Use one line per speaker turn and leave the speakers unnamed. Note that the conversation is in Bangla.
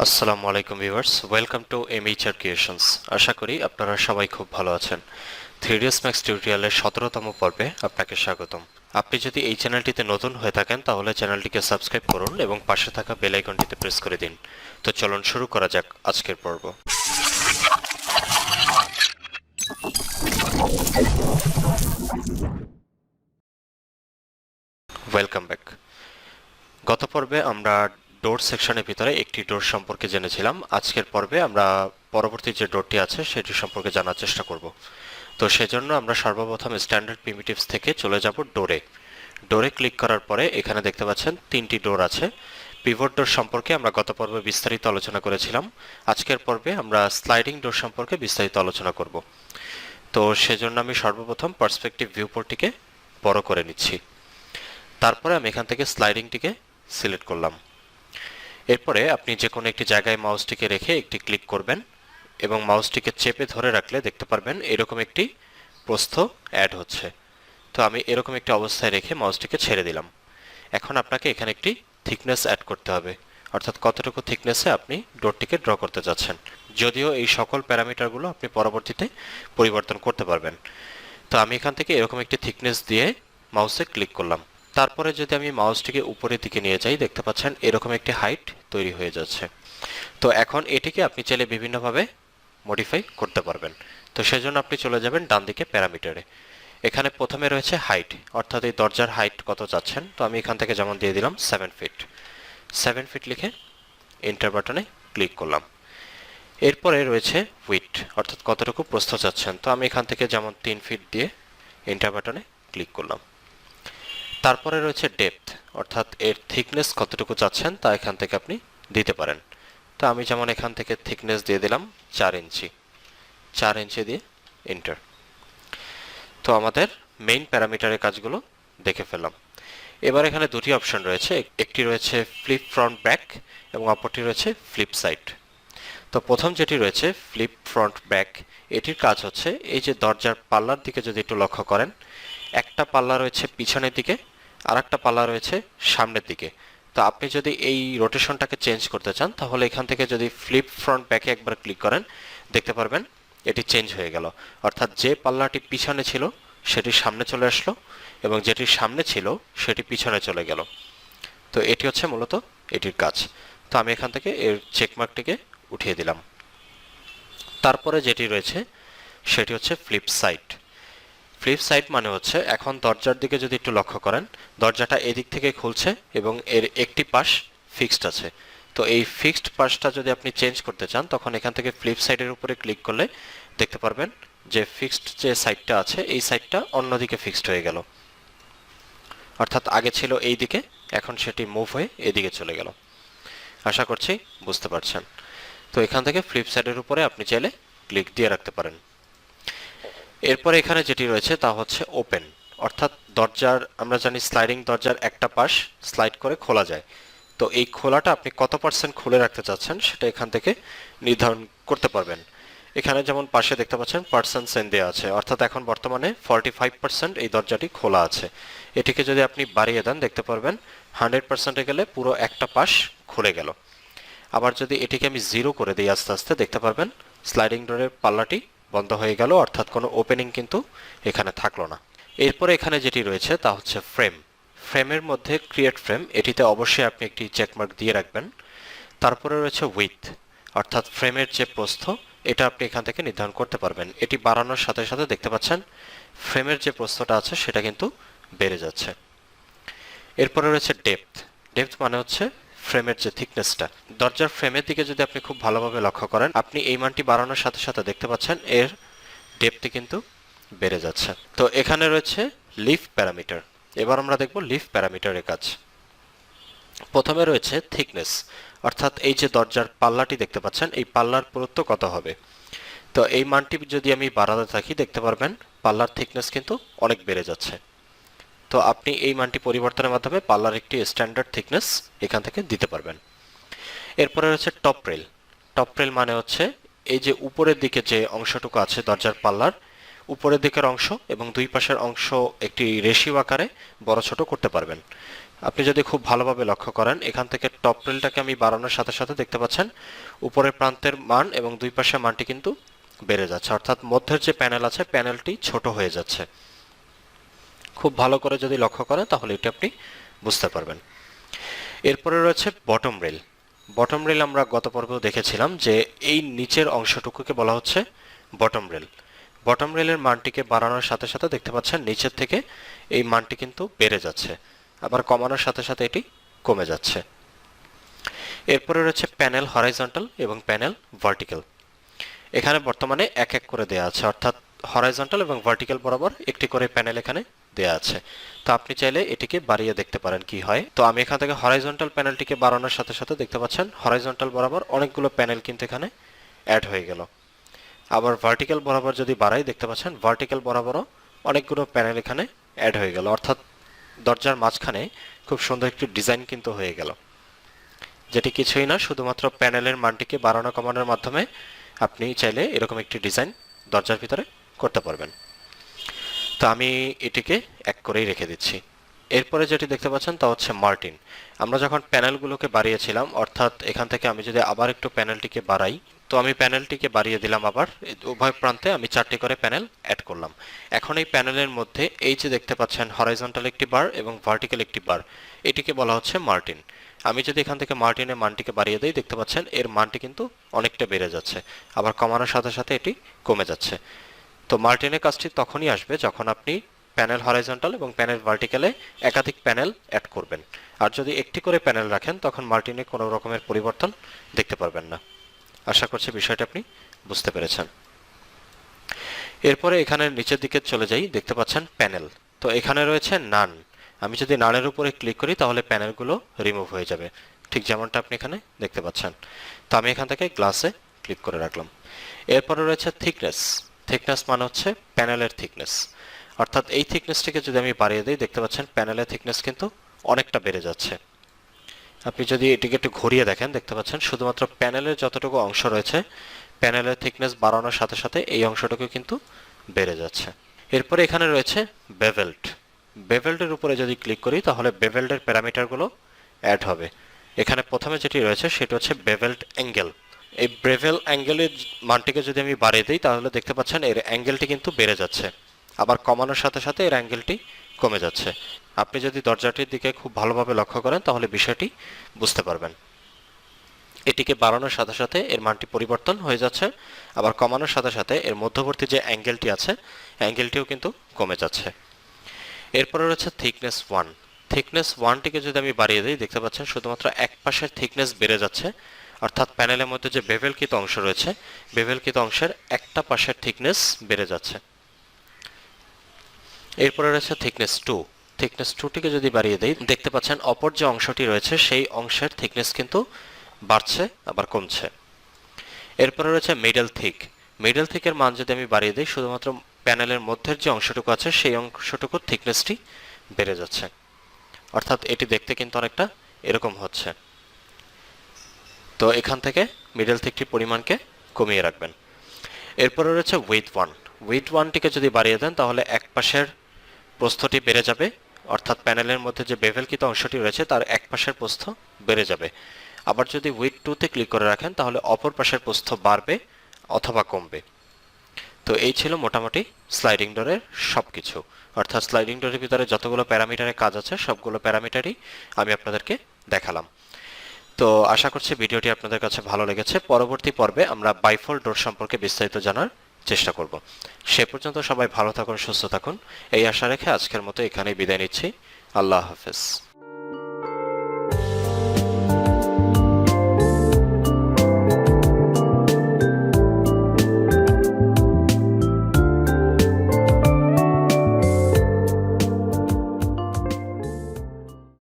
আসসালামু আলাইকুম ভিউয়ার্স, ওয়েলকাম টু এমএইচআর ক্রিয়েশনস। আশা করি আপনারা সবাই খুব ভালো আছেন। 3ds ম্যাক্স টিউটোরিয়ালের 17তম পর্বে আপনাকে স্বাগতম। আপনি যদি এই চ্যানেলটিতে নতুন হয়ে থাকেন তাহলে চ্যানেলটিকে সাবস্ক্রাইব করুন এবং পাশে থাকা বেল আইকনটিতে প্রেস করে দিন। তো চলুন শুরু করা যাক আজকের পর্ব। Welcome back. গত পর্বে আমরা ডোর সেকশনের ভিতরে একটি ডোর সম্পর্কে জেনেছিলাম। আজকের পর্বে আমরা পরবর্তী যে ডোরটি আছে সেটি সম্পর্কে জানার চেষ্টা করব। তো সেজন্য আমরা সর্বপ্রথম স্ট্যান্ডার্ড প্রিমিটিভস থেকে চলে যাব ডোরে। ডোরে ক্লিক করার পরে এখানে দেখতে পাচ্ছেন তিনটি ডোর আছে। পিভট ডোর সম্পর্কে আমরা গত পর্বে বিস্তারিত আলোচনা করেছিলাম। আজকের পর্বে আমরা স্লাইডিং ডোর সম্পর্কে বিস্তারিত আলোচনা করব। তো সেজন্য আমি সর্বপ্রথম পার্সপেক্টিভ ভিউপোর্টটিকে বড় করে নিচ্ছি। তারপরে আমি এখান থেকে স্লাইডিংটিকে সিলেক্ট করলাম। এরপরে আপনি যে কোনো একটি জায়গায় মাউসটিকে রেখে একটি ক্লিক করবেন এবং মাউসটিকে চেপে ধরে রাখলে দেখতে পারবেন এরকম একটি প্রস্থ অ্যাড হচ্ছে। তো আমি এরকম একটি অবস্থায় রেখে মাউসটিকে ছেড়ে দিলাম। এখন আপনাকে এখানে একটি থিকনেস অ্যাড করতে হবে, অর্থাৎ কতটুকু থিকনেসে আপনি ডোরটিকে ড্র করতে যাচ্ছেন। যদিও এই সকল প্যারামিটারগুলো আপনি পরবর্তীতে পরিবর্তন করতে পারবেন। তো আমি এখান থেকে এরকম একটি থিকনেস দিয়ে মাউসে ক্লিক করলাম। তারপরে যদি আমি মাউসটিকে উপরের দিকে নিয়ে যাই দেখতে পাচ্ছেন এরকম একটি হাইট তৈরি হয়ে যাচ্ছে। তো এখন এটিকে আপনি চাইলে বিভিন্নভাবে মডিফাই করতে পারবেন। তো সেজন্য আপনি চলে যাবেন ডান দিকে প্যারামিটারে। এখানে প্রথমে রয়েছে হাইট, অর্থাৎ এই দরজার হাইট কত চাচ্ছেন। তো আমি এখান থেকে যেমন দিয়ে দিলাম 7 ফিট। 7 ফিট লিখে এন্টার বাটনে ক্লিক করলাম। এরপরে রয়েছে উইডথ, অর্থাৎ কতটুকু প্রস্থ চাচ্ছেন। তো আমি এখান থেকে যেমন 3 ফিট দিয়ে এন্টার বাটনে ক্লিক করলাম। তারপরে রয়েছে ডেপথ, অর্থাৎ এর থিকনেস কতটুকু চাচ্ছেন তা এখান থেকে আপনি দিতে পারেন। তো আমি যেমন এখান থেকে থিকনেস দিয়ে দিলাম 4 ইঞ্চি। 4 ইঞ্চি দিয়ে এন্টার। তো আমাদের মেইন প্যারামিটারের কাজগুলো দেখে ফেললাম। এবার এখানে দুটি অপশন রয়েছে, একটি রয়েছে ফ্লিপ ফ্রন্ট ব্যাক এবং অপরটি রয়েছে ফ্লিপ সাইড। তো প্রথম যেটি রয়েছে ফ্লিপ ফ্রন্ট ব্যাক, এটির কাজ হচ্ছে এই যে দরজার পাল্লার দিকে যদি একটু লক্ষ্য করেন, একটা পাল্লা রয়েছে পিছনের দিকে আর একটা পাল্লা রয়েছে সামনের দিকে। তো আপনি যদি এই রোটেশনটাকে চেঞ্জ করতে চান তাহলে এখান থেকে যদি ফ্লিপ ফ্রন্ট ব্যাকে একবার ক্লিক করেন দেখতে পারবেন এটি চেঞ্জ হয়ে গেল, অর্থাৎ যে পাল্লাটি পিছনে ছিল সেটি সামনে চলে আসলো এবং যেটি সামনে ছিল সেটি পিছনে চলে গেল। তো এটি হচ্ছে মূলত এটির কাজ। তো আমি এখান থেকে এর চেকমার্কটিকে উঠিয়ে দিলাম। তারপরে যেটি রয়েছে সেটি হচ্ছে ফ্লিপ সাইড। ফ্লিপ সাইড মানে হচ্ছে এখন দরজার দিকে যদি একটু লক্ষ্য করেন, দরজাটা এদিক থেকে খুলছে এবং এর একটি পাশ ফিক্সড আছে। তো এই ফিক্সড পাশটা যদি আপনি চেঞ্জ করতে চান তখন এখান থেকে ফ্লিপ সাইডের উপরে ক্লিক করলে দেখতে পারবেন যে ফিক্সড যে সাইডটা আছে এই সাইডটা অন্যদিকে ফিক্সড হয়ে গেল, অর্থাৎ আগে ছিল এই দিকে, এখন সেটি মুভ হয়ে এদিকে চলে গেল। আশা করছি বুঝতে পারছেন। তো এখান থেকে ফ্লিপ সাইডের উপরে আপনি চাইলে ক্লিক দিয়ে রাখতে পারেন। এরপরে এখানে যেটি রয়েছে তা হচ্ছে ওপেন, অর্থাৎ দরজার আমরা জানি স্লাইডিং দরজার একটা পাশ স্লাইড করে খোলা যায়। তো এই খোলাটা আপনি কত পার্সেন্ট খুলে রাখতে চাচ্ছেন সেটা এখান থেকে নির্ধারণ করতে পারবেন। এখানে যেমন পাশে দেখতে পাচ্ছেন %সেন দেওয়া আছে, অর্থাৎ এখন বর্তমানে 45% এই দরজাটি খোলা আছে। এটিকে যদি আপনি বাড়িয়ে দেন দেখতে পারবেন 100%-এ গেলে পুরো একটা পাশ খুলে গেল। আবার যদি এটিকে আমি 0 করে দিই আস্তে আস্তে দেখতে পারবেন স্লাইডিং ডোরের পাল্লাটি বন্ধ হয়ে গেল, অর্থাৎ কোনো ওপেনিং কিন্তু এখানে থাকলো না। এরপরে এখানে যেটি রয়েছে তা হচ্ছে ফ্রেম। ফ্রেমের মধ্যে ক্রিয়েট ফ্রেম, এটিতে অবশ্যই আপনি একটি চেকমার্ক দিয়ে রাখবেন। তারপরে রয়েছে উইথ, অর্থাৎ ফ্রেমের যে প্রস্থ এটা আপনি এখান থেকে নির্ধারণ করতে পারবেন। এটি বাড়ানোর সাথে সাথে দেখতে পাচ্ছেন ফ্রেমের যে প্রস্থটা আছে সেটা কিন্তু বেড়ে যাচ্ছে। এরপরে রয়েছে ডেপথ। ডেপথ মানে হচ্ছে ফ্রেমের যে থিকনেসটা। দরজার ফ্রেমের দিকে যদি আপনি খুব ভালোভাবে লক্ষ্য করেন আপনি এই মানটি বাড়ানোর সাথে সাথে দেখতে পাচ্ছেন এর ডেপথটি কিন্তু বেড়ে যাচ্ছে। তো এখানে রয়েছে লিফ প্যারামিটার। এবার আমরা দেখব লিফ প্যারামিটারের কাজ। প্রথমে রয়েছে থিকনেস, অর্থাৎ এই যে দরজার পাল্লাটি দেখতে পাচ্ছেন এই পাল্লার পুরুত্ব কত হবে। তো এই মানটি যদি আমি বাড়াতে থাকি দেখতে পারবেন পাল্লার থিকনেস কিন্তু অনেক বেড়ে যাচ্ছে। তো আপনি এই মানটি পরিবর্তনের মাধ্যমে পাল্লার একটি স্ট্যান্ডার্ড থিকনেস এখান থেকে দিতে পারবেন। এরপরে রয়েছে টপ রেল। টপ রেল মানে হচ্ছে এই যে উপরের দিকে যে অংশটুকু আছে দরজার পাল্লার উপরের দিকের অংশ এবং দুই পাশের অংশ একটি রেশিও আকারে বড় ছোট করতে পারবেন। আপনি যদি খুব ভালোভাবে লক্ষ্য করেন, এখান থেকে টপ রেলটাকে আমি বাড়ানোর সাথে সাথে দেখতে পাচ্ছেন উপরের প্রান্তের মান এবং দুই পাশের মানটি কিন্তু বেড়ে যাচ্ছে, অর্থাৎ মধ্যের যে প্যানেল আছে প্যানেলটি ছোট হয়ে যাচ্ছে। খুব ভালো করে যদি লক্ষ্য করেন তাহলে এটা আপনি বুঝতে পারবেন। এরপরে রয়েছে বটম রেল। বটম রেল আমরা গত পর্বেও দেখেছিলাম যে এই নিচের অংশটুকুকে বলা হচ্ছে বটম রেল। বটম রেলের মানটিকে বাড়ানোর সাথে সাথে দেখতে পাচ্ছেন নিচের থেকে এই মানটি কিন্তু বেড়ে যাচ্ছে, আবার কমানোর সাথে সাথে এটি কমে যাচ্ছে। এরপরে রয়েছে প্যানেল হরাইজন্টাল এবং প্যানেল ভার্টিক্যাল। এখানে বর্তমানে এক এক করে দেয়া আছে, অর্থাৎ হরাইজন্টাল এবং ভার্টিক্যাল বরাবর একটি করে প্যানেল এখানে দেয়া আছে। তো আপনি চাইলে এটিকে বাড়িয়ে দেখতে পারেন কি হয়। তো আমি এখান থেকে হরাইজন্টাল প্যানেলটিকে বাড়ানোর সাথে সাথে দেখতে পাচ্ছেন হরাইজন্টাল বরাবর অনেকগুলো প্যানেল কিন্তু এখানে অ্যাড হয়ে গেল। আবার ভার্টিক্যাল বরাবর যদি বাড়াই দেখতে পাচ্ছেন ভার্টিক্যাল বরাবরও অনেকগুলো প্যানেল এখানে অ্যাড হয়ে গেল, অর্থাৎ দরজার মাঝখানে খুব সুন্দর একটি ডিজাইন কিন্তু হয়ে গেল, যেটি কিছুই না, শুধুমাত্র প্যানেলের মানটিকে বাড়ানো কমানোর মাধ্যমে আপনি চাইলে এরকম একটি ডিজাইন দরজার ভিতরে করতে পারবেন। তো আমি এটিকে এক করেই রেখে দিচ্ছি। এরপরে যেটি দেখতে পাচ্ছেন তা হচ্ছে মার্টিন। আমরা যখন প্যানেলগুলোকে বাড়িয়েছিলাম, অর্থাৎ এখান থেকে আমি যদি আবার একটু প্যানেলটিকে বাড়াই, তো আমি প্যানেলটিকে বাড়িয়ে দিলাম, আবার উভয় প্রান্তে আমি 4টি করে প্যানেল অ্যাড করলাম। এখন এই প্যানেলের মধ্যে এই যে দেখতে পাচ্ছেন হরাইজন্টাল একটি বার এবং ভার্টিক্যাল একটি বার, এটিকে বলা হচ্ছে মার্টিন। আমি যদি এখান থেকে মার্টিনের মানটিকে বাড়িয়ে দিই দেখতে পাচ্ছেন এর মানটি কিন্তু অনেকটা বেড়ে যাচ্ছে, আবার কমানোর সাথে সাথে এটি কমে যাচ্ছে। তো মার্টিনের কাজটি তখনই আসবে যখন আপনি প্যানেল হরাইজন্টাল এবং প্যানেল ভার্টিক্যালে একাধিক প্যানেল অ্যাড করবেন। আর যদি একটি করে প্যানেল রাখেন তখন মার্টিনে কোনো রকমের পরিবর্তন দেখতে পারবেন না। আশা করছি বিষয়টা আপনি বুঝতে পেরেছেন। এরপরে এখানে নিচের দিকে চলে যাই, দেখতে পাচ্ছেন প্যানেল। তো এখানে রয়েছে নান। আমি যদি নানের উপরে ক্লিক করি তাহলে প্যানেলগুলো রিমুভ হয়ে যাবে, ঠিক যেমনটা আপনি এখানে দেখতে পাচ্ছেন। তো আমি এখান থেকে গ্লাসে ক্লিক করে রাখলাম। এরপরে রয়েছে থিকনেস। থিকনেস মানে হচ্ছে প্যানেলের থিকনেস, অর্থাৎ এই থিকনেসটিকে যদি আমি বাড়িয়ে দিই দেখতে পাচ্ছেন প্যানেলের থিকনেস কিন্তু অনেকটা বেড়ে যাচ্ছে। আপনি যদি এটিকে একটু ঘুরিয়ে দেখেন দেখতে পাচ্ছেন শুধুমাত্র প্যানেলের যতটুকু অংশ রয়েছে প্যানেলের থিকনেস বাড়ানোর সাথে সাথে এই অংশটুকু কিন্তু বেড়ে যাচ্ছে। এরপরে এখানে রয়েছে বেভেল্ট। বেভেল্টের উপরে যদি ক্লিক করি তাহলে বেভেল্টের প্যারামিটারগুলো অ্যাড হবে। এখানে প্রথমে যেটি রয়েছে সেটা হচ্ছে বেভেল্ট অ্যাঙ্গেল। এই বেভেল অ্যাঙ্গেলের মানটিকে যদি আমি বাড়িয়ে দিই তাহলে দেখতে পাচ্ছেন এর অ্যাঙ্গেলটি কিন্তু বেড়ে যাচ্ছে, আবার কমানোর সাথে সাথে এর অ্যাঙ্গেলটি কমে যাচ্ছে। আপনি যদি দরজাটির দিকে খুব ভালোভাবে লক্ষ্য করেন তাহলে বিষয়টি বুঝতে পারবেন। এটিকে বাড়ানোর সাথে সাথে এর মানটি পরিবর্তন হয়ে যাচ্ছে, আবার কমানোর সাথে সাথে এর মধ্যবর্তী যে অ্যাঙ্গেলটি আছে অ্যাঙ্গেলটিও কিন্তু কমে যাচ্ছে। এরপরে রয়েছে থিকনেস 1। থিকনেস 1টিকে যদি আমি বাড়িয়ে দিই দেখতে পাচ্ছেন শুধুমাত্র এক পাশের থিকনেস বেড়ে যাচ্ছে, অর্থাৎ প্যানেলের মধ্যে যে বেভেলকৃত অংশ রয়েছে বেভেলকৃত অংশের একটা পাশের থিকনেস বেড়ে যাচ্ছে। এরপরে রয়েছে থিকনেস 2। থিকনেস 2টিকে যদি বাড়িয়ে দিই দেখতে পাচ্ছেন অপর যে অংশটি রয়েছে সেই অংশের থিকনেস কিন্তু বাড়ছে আবার কমছে। এরপরে রয়েছে মিডল থিক। মিডল থিকের মান যদি আমি বাড়িয়ে দিই শুধুমাত্র প্যানেলের মধ্যের যে অংশটুকু আছে সেই অংশটুকুর থিকনেসটি বেড়ে যাচ্ছে, অর্থাৎ এটি দেখতে কিন্তু অনেকটা এরকম হচ্ছে। তো এখান থেকে মিডল থিকটির পরিমাণকে কমিয়ে রাখবেন। এরপরে রয়েছে উইথ 1। উইথ 1টিকে যদি বাড়িয়ে দেন তাহলে এক পাশের প্রস্থটি বেড়ে যাবে, অর্থাৎ প্যানেলের মধ্যে যে বেভেলকৃত অংশটি রয়েছে তার এক পাশের প্রস্থ বেড়ে যাবে। আবার যদি উইথ 2তে ক্লিক করে রাখেন তাহলে অপর পাশের প্রস্থ বাড়বে অথবা কমবে। তো এই ছিল মোটামুটি স্লাইডিং ডোরের সবকিছু, অর্থাৎ স্লাইডিং ডোরের ভিতরে যতগুলো প্যারামিটারের কাজ আছে সবগুলো প্যারামিটারই আমি আপনাদেরকে দেখালাম। তো আশা করছি ভিডিওটি আপনাদের কাছে ভালো লেগেছে। পরবর্তী পর্বে আমরা বাইফোল্ড ডোর সম্পর্কে বিস্তারিত জানার চেষ্টা করব। সে পর্যন্ত সবাই ভালো থাকুন, সুস্থ থাকুন, এই আশা রেখে আজকের মতো এখানেই বিদায় নিচ্ছি। আল্লাহ হাফেজ।